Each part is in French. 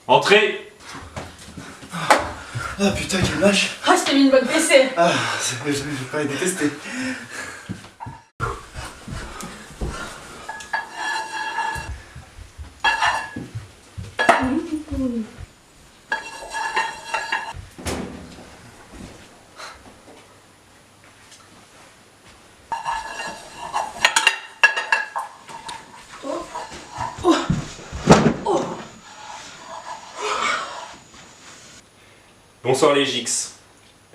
Entrez! Ah putain, quelle lâche! Ah, je t'ai mis une bonne fessée. Ah, j'ai pas détesté. Bonsoir les Gix.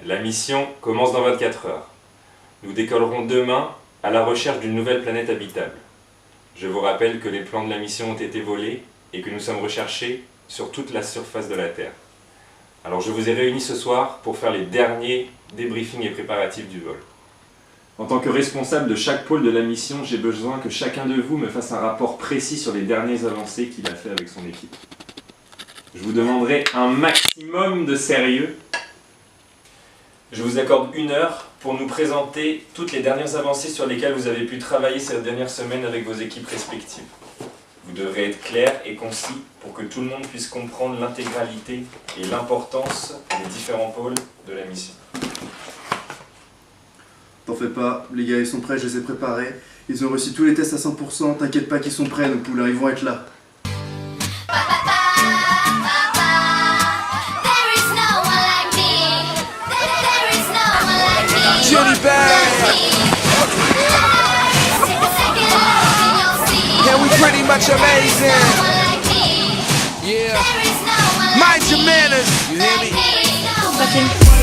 La mission commence dans 24 heures. Nous décollerons demain à la recherche d'une nouvelle planète habitable. Je vous rappelle que les plans de la mission ont été volés et que nous sommes recherchés sur toute la surface de la Terre. Alors je vous ai réunis ce soir pour faire les derniers débriefings et préparatifs du vol. En tant que responsable de chaque pôle de la mission, j'ai besoin que chacun de vous me fasse un rapport précis sur les dernières avancées qu'il a fait avec son équipe. Je vous demanderai un maximum de sérieux. Je vous accorde 1 heure pour nous présenter toutes les dernières avancées sur lesquelles vous avez pu travailler ces dernières semaines avec vos équipes respectives. Vous devrez être clair et concis pour que tout le monde puisse comprendre l'intégralité et l'importance des différents pôles de la mission. T'en fais pas, les gars ils sont prêts, je les ai préparés. Ils ont réussi tous les tests à 100%, t'inquiète pas qu'ils sont prêts, nos pouleurs, ils vont être là. Jenny bag. Yeah, we pretty much amazing. Yeah. Mind your manners, you hear me?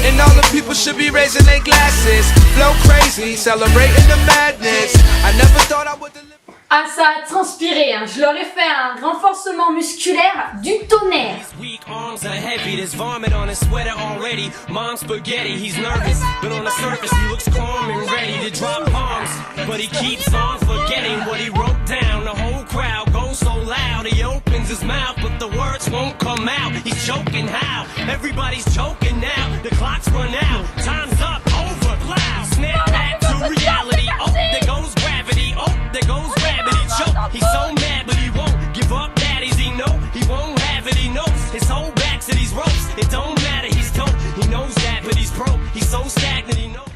And all the people should be raising their glasses. Flow crazy, celebrating the madness. I never thought I would deliver. Ah, ça a transpiré, hein. Je leur ai fait un renforcement musculaire du tonnerre. His weak arms are heavy, there's vomit on his sweater already. Mom's spaghetti, he's nervous, but on the surface he looks calm and ready to drop bombs. But he keeps on forgetting what he wrote down. The whole crowd goes so loud, he opens his mouth, but the words won't come out. He's choking how? Everybody's choking now. The clock's run out, time's up, over, loud. Snap back to reality. Oh, there goes gravity. Oh, there goes gravity. Choke. He's so mad, but he won't give up. That is he know he won't have it. He knows his whole back to these ropes. It don't matter. He's dope. He knows that, but he's broke. He's so stagnant. He knows.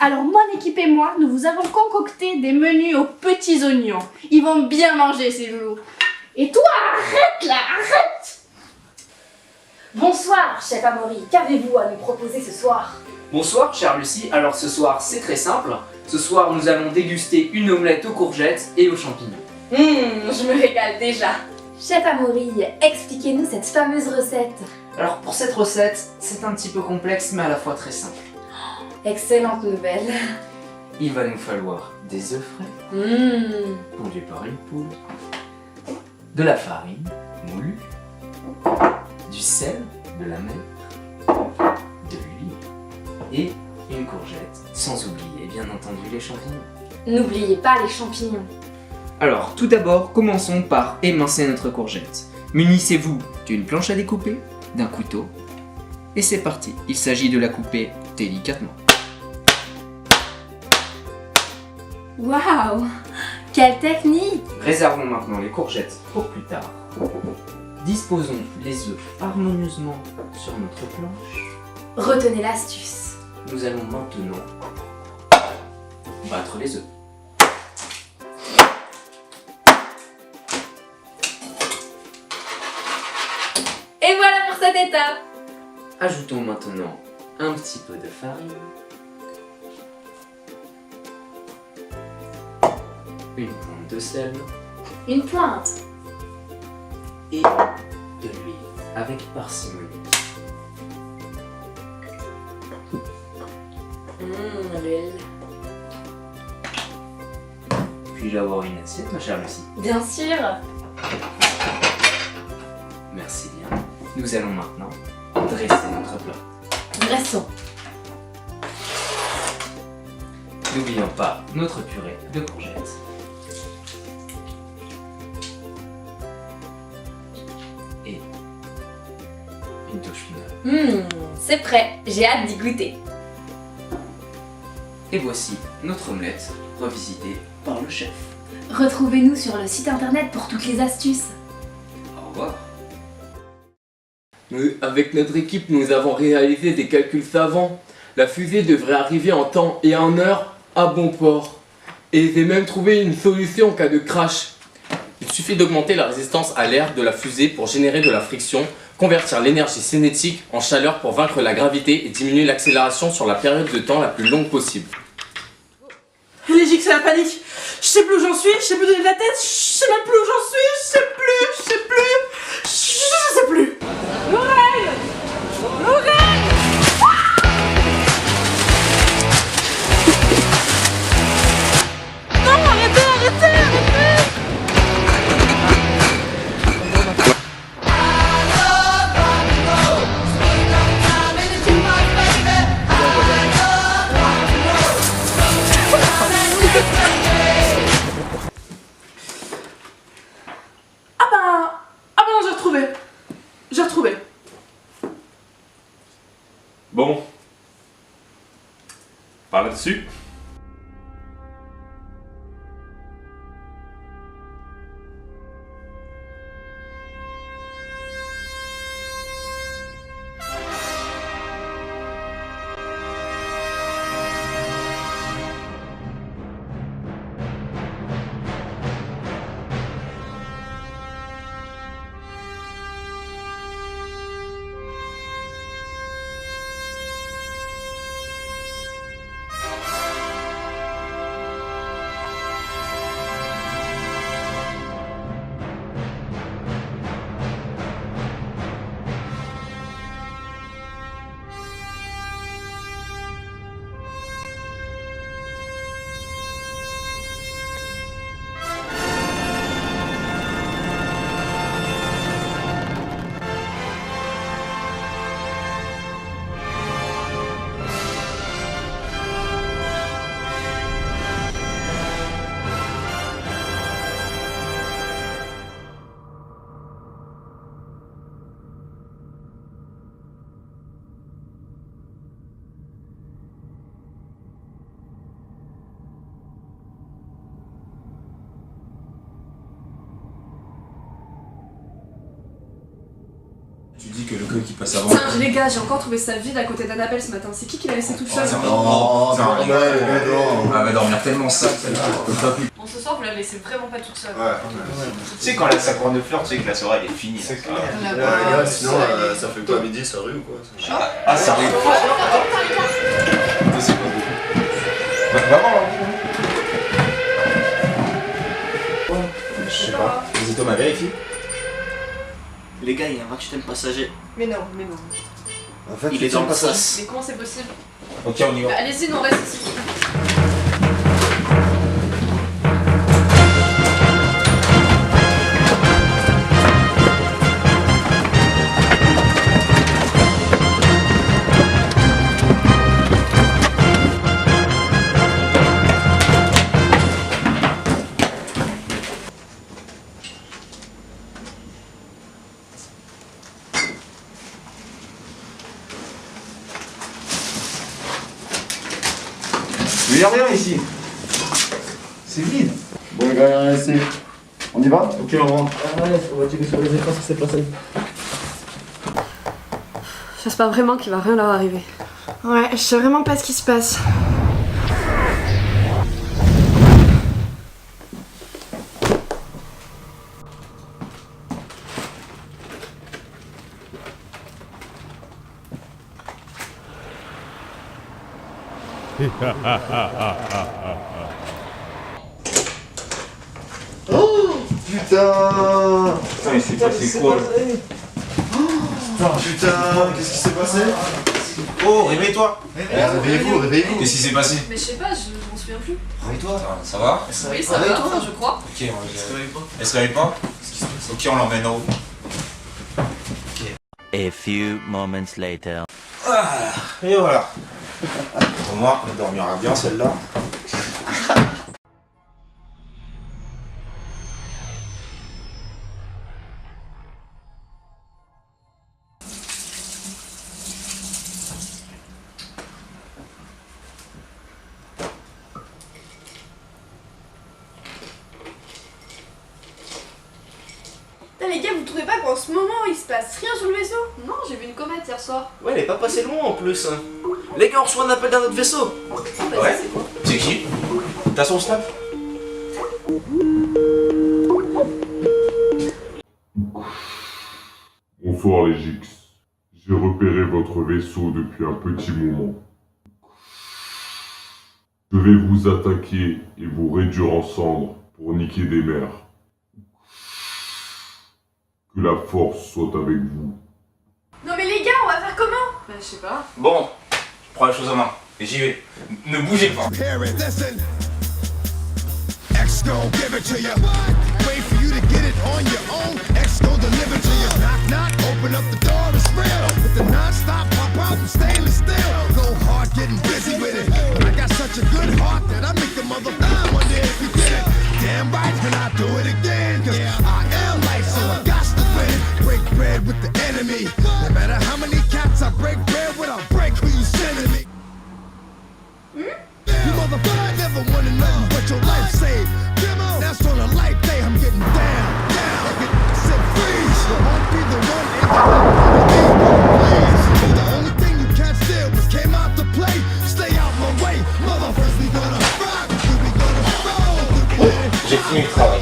Alors mon équipe et moi, nous vous avons concocté des menus aux petits oignons. Ils vont bien manger ces loulous. Et toi, arrête là, arrête! Bonsoir, chef Amaury, qu'avez-vous à nous proposer ce soir? Bonsoir, chère Lucie. Alors ce soir, c'est très simple. Ce soir, nous allons déguster une omelette aux courgettes et aux champignons. Je me régale déjà. Chef Amaury, expliquez-nous cette fameuse recette. Alors pour cette recette, c'est un petit peu complexe, mais à la fois très simple. Excellente nouvelle. Il va nous falloir des œufs frais, pondus par une poule, de la farine moulue, du sel, de la mer, de l'huile et une courgette, sans oublier bien entendu les champignons. N'oubliez pas les champignons. Alors tout d'abord, commençons par émincer notre courgette. Munissez-vous d'une planche à découper, d'un couteau, et c'est parti. Il s'agit de la couper délicatement. Waouh, quelle technique! Réservons maintenant les courgettes pour plus tard. Disposons les œufs harmonieusement sur notre planche. Retenez l'astuce. Nous allons maintenant battre les œufs. Et voilà pour cette étape. Ajoutons maintenant un petit peu de farine, une pointe de sel Une pointe. et de l'huile avec parcimonie. L'huile. Puis-je avoir une assiette, ma chère Lucie? Bien sûr. Merci bien. Nous allons maintenant dresser notre plat. Dressons. N'oublions pas notre purée de courgettes. Et une touche finale. C'est prêt. J'ai hâte d'y goûter. Et voici notre omelette revisitée par le chef. Retrouvez-nous sur le site internet pour toutes les astuces. Au revoir. Avec notre équipe, nous avons réalisé des calculs savants. La fusée devrait arriver en temps et en heure à bon port. Et j'ai même trouvé une solution en cas de crash. Il suffit d'augmenter la résistance à l'air de la fusée pour générer de la friction, convertir l'énergie cinétique en chaleur pour vaincre la gravité et diminuer l'accélération sur la période de temps la plus longue possible. Légique, c'est la panique. Je sais plus où j'en suis, je sais plus donner de la tête, je sais même plus où j'en suis, je sais plus. L'oreille. Non, arrêtez. Ah ben non, j'ai retrouvé. Bon. Par là-dessus. Tu dis que le gars qui passe avant. Putain, les gars, j'ai encore trouvé ça vide à côté d'Annabelle ce matin. C'est qui l'a laissé toute seule? Non, elle va dormir tellement sale celle-là. Bon, ce soir, vous la laissez vraiment pas toute seule. Ouais. Tu sais, quand elle a sa grande fleur, tu sais que la soirée elle est finie. C'est clair. Sinon, ça fait quoi, midi, ça rue ou quoi? Ah, ça arrive. Vraiment. Je sais pas. Vas-y Thomas, vérifie. Les gars, il y a un Rakuten passager. Mais non. En fait, Il est dans le sas. Mais comment c'est possible? Ok, on y va. Bah, allez-y, nous on reste ici. Mais y'a rien ici. C'est vide. Bon, les gars, y'a rien ici. On y va? Ok, on rentre. On va checker sur les écrans si c'est passé. J'espère vraiment qu'il va rien leur arriver. Ouais, je sais vraiment pas ce qui se passe. Oh putain! Putain, il s'est passé quoi là? Putain, qu'est-ce qui s'est passé? Oh, réveille-toi! Réveillez-vous. Qu'est-ce qui s'est passé? Mais je sais pas, je m'en souviens plus. Réveille-toi. Ça va? Oui, ça va, enfin, je crois. Ok, elle se réveille pas? Ok, on l'emmène en haut. A few moments later. Et voilà. Au moins, elle dormira bien celle-là. les gars, vous trouvez pas qu'en ce moment il se passe rien sur le vaisseau? Non, j'ai vu une comète hier soir. Ouais, elle est pas passée loin en plus. Les gars, on reçoit un appel d'un autre vaisseau. Ouais. C'est qui? T'as son snap? Bonsoir les Gix. J'ai repéré votre vaisseau depuis un petit moment. Je vais vous attaquer et vous réduire en cendres pour niquer des mers. Que la force soit avec vous. Non mais les gars, on va faire comment? Bah, je sais pas. Bon, je prends les choses en main et j'y vais. Ne bougez pas. X gon' give it to you. Wait for you to get it on your own. X gon' deliver to you. Knock, knock, open up the door, it's real. With the non-stop pop out and stainless steel. Go hard, getting busy with it. But I got such a good heart that I make the motherfucker wonder if you did it. Damn right, and I do it again. Cause I am life, so I got to win. Break bread with the enemy. No matter how many cats I break bread with, I'll break who you sending me. You motherfucker never wanted nothing but your life saved. That's on a life day, I'm getting down. Said freeze, you won't be the one please. The only thing you can't steal was came out to play. Stay out my way, motherfuckers, we gonna rock, we gonna roll. J'ai fini le travail.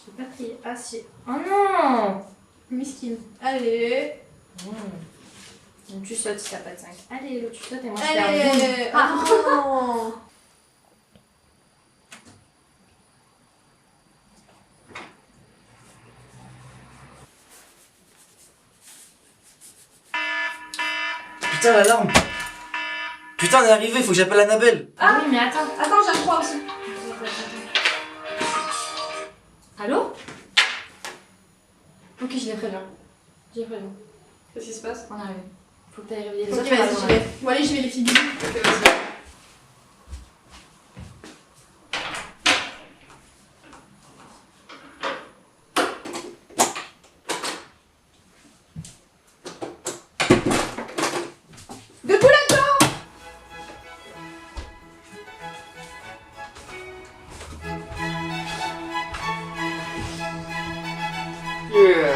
J'ai pas pris assez. Oh non! Miskin. Allez. Donc tu sautes si t'as pas de 5. Allez, l'autre tu sautes et moi je Allez. Ah non! Putain, l'alarme. Putain, on est arrivé, faut que j'appelle Annabelle. Ah oui, mais attends, j'ai un 3 aussi. Allô? Ok, je les préviens. Qu'est-ce qui se passe? On arrive. Faut que t'ailles réveiller les autres. Ok, vas-y, j'y vais. Bon, allez, j'y vais les filles. Ok, vas-y. Debout là-dedans! Yeah.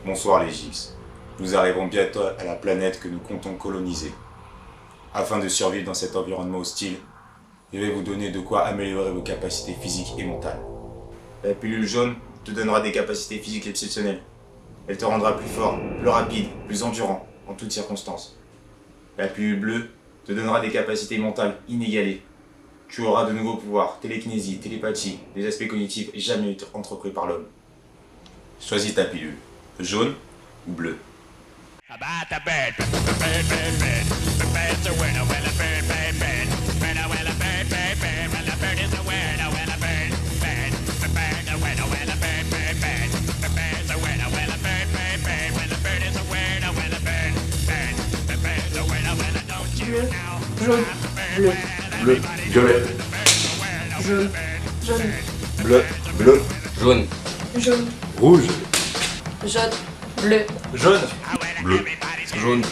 Bonsoir les Gix. Nous arrivons bientôt à la planète que nous comptons coloniser. Afin de survivre dans cet environnement hostile, je vais vous donner de quoi améliorer vos capacités physiques et mentales. La pilule jaune te donnera des capacités physiques exceptionnelles. Elle te rendra plus fort, plus rapide, plus endurant, en toutes circonstances. La pilule bleue te donnera des capacités mentales inégalées. Tu auras de nouveaux pouvoirs, télékinésie, télépathie, des aspects cognitifs jamais entrepris par l'homme. Choisis ta pilule. Jaune ou bleu? Jaune. Bleu. Bleu. Violet. Jaune. Jaune. Bleu. Bleu. Jaune. Jaune. Rouge. Jaune. Bleu. Jaune. Bleu. Jaune.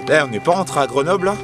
Eh, on n'est pas rentré à Grenoble là?